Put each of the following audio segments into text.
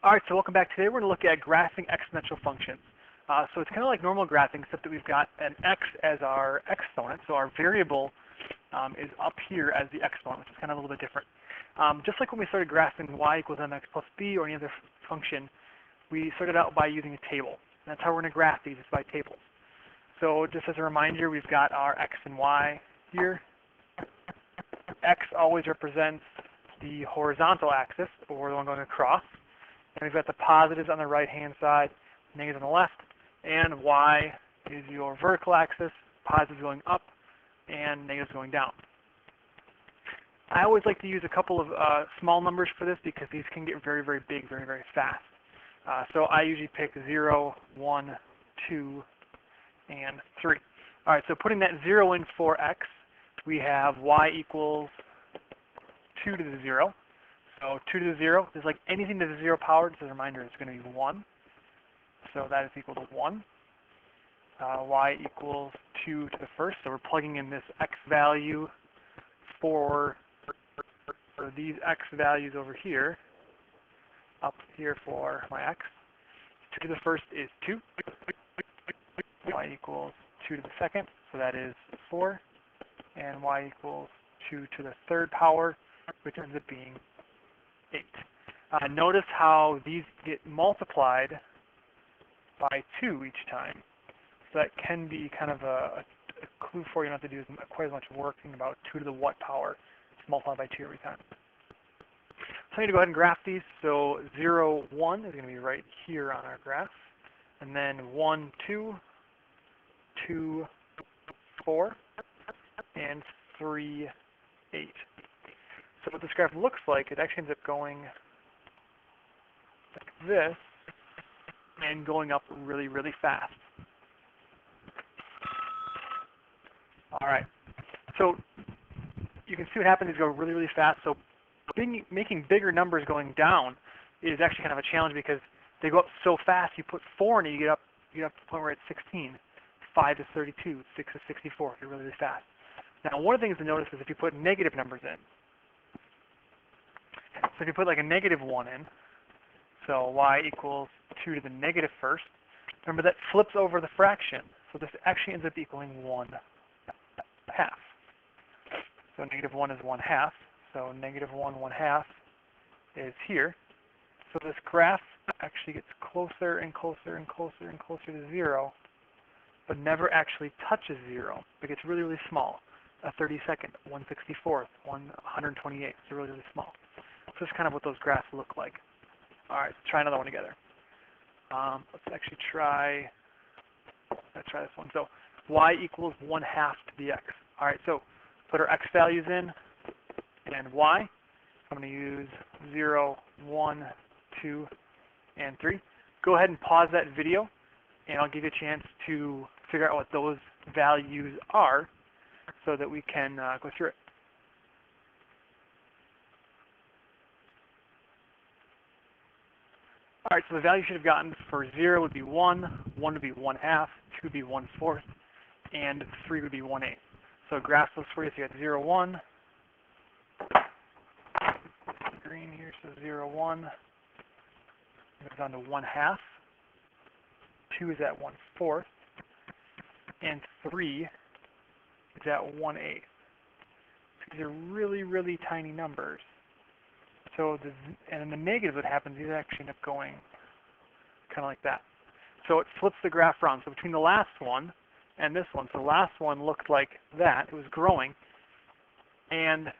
All right, so welcome back. Today we're going to look at graphing exponential functions. So it's kind of like normal graphing, except that we've got an x as our exponent. So our variable is up here as the exponent, which is kind of a little bit different. Just like when we started graphing y equals mx plus b or any other function, we started out by using a table. That's how we're going to graph these, is by tables. So just as a reminder, we've got our x and y here. X always represents the horizontal axis, or the one going across. And we've got the positives on the right-hand side, negatives on the left, and y is your vertical axis, positives going up, and negatives going down. I always like to use a couple of small numbers for this because these can get very, very big very, very fast. So I usually pick 0, 1, 2, and 3. All right, so putting that 0 in for x, we have y equals 2 to the 0. So 2 to the 0 is like anything to the 0 power. Just as a reminder, it's going to be 1. So that is equal to 1. Y equals 2 to the first. So we're plugging in this x value for these x values over here, up here for my x. 2 to the first is 2. Y equals 2 to the second, so that is 4. And y equals 2 to the third power, which ends up being 8. Notice how these get multiplied by 2 each time. So that can be kind of a clue for you not to do quite as much work thinking about 2 to the what power. It's multiplied by 2 every time. So I need to go ahead and graph these. So 0, 1 is going to be right here on our graph. And then 1, 2, 2, 4, and 3, 8. So what this graph looks like, it actually ends up going like this and going up really, really fast. All right. So you can see what happens is go really, really fast. So making bigger numbers going down is actually kind of a challenge because they go up so fast. You put 4 in it, you get up to the point where it's 16. 5 is 32. 6 is 64. You're really, really fast. Now, one of the things to notice is if you put negative numbers in. So if you put like a negative 1 in, so y equals 2 to the negative first, remember that flips over the fraction. So this actually ends up equaling 1 half. So negative 1 is 1 half. So negative 1 1/2 is here. So this graph actually gets closer and closer and closer and closer to 0, but never actually touches 0. It gets really, really small. A 32nd, 1/64, 128. It's really, really small. So this is kind of what those graphs look like. All right, let's try another one together. Let's actually try. Let's try this one. So y equals 1/2 to the x. All right, so put our x values in and y. I'm going to use 0, 1, 2, and 3. Go ahead and pause that video, and I'll give you a chance to figure out what those values are so that we can go through it. All right, so the value you should have gotten for 0 would be 1, 1 would be 1/2, 2 would be 1/4, and 3 would be 1/8. So graph those for you. So you got 0, 1. Green here, so 0, 1. It goes on to 1/2. 2 is at 1/4. And 3 is at 1/8. These are really, really tiny numbers. So, and in the negatives, what happens, these actually end up going kind of like that. So it flips the graph around. So between the last one and this one, so the last one looked like that. It was growing. And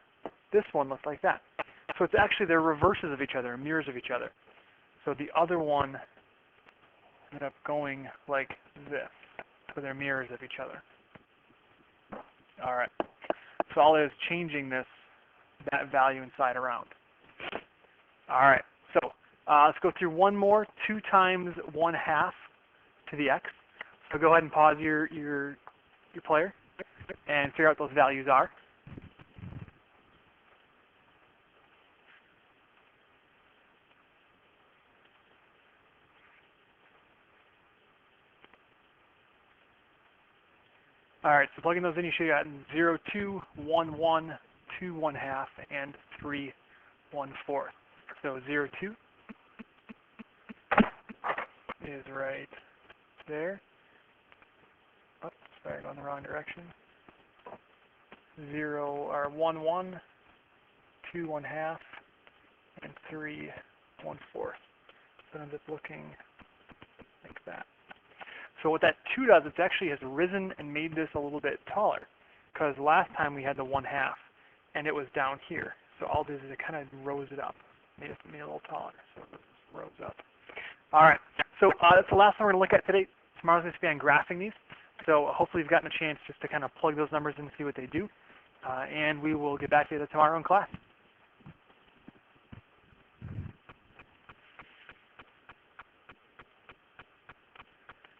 this one looked like that. So it's actually, they're reverses of each other, mirrors of each other. So the other one ended up going like this. So they're mirrors of each other. All right. So all it is changing that value inside around. All right. So let's go through one more. 2 times 1/2 to the x. So go ahead and pause your player and figure out what those values are. All right, so plugging those in, you should have gotten 0, 2, 1, 1, 2, 1/2, and 3, 1/4. So 0, 2, is right there. Oh, sorry, going the wrong direction. 0 or 1, 1, 2, 1/2, and 3, 1/4. So it ends up looking like that. So what that 2 does, it actually has risen and made this a little bit taller, because last time we had the 1/2, and it was down here. So all this is it kind of rose it up, made it a little taller. So it rose up. All right. So that's the last one we're going to look at today. Tomorrow's going to be on graphing these. So hopefully you've gotten a chance just to kind of plug those numbers in and see what they do. And we will get back to you tomorrow in class.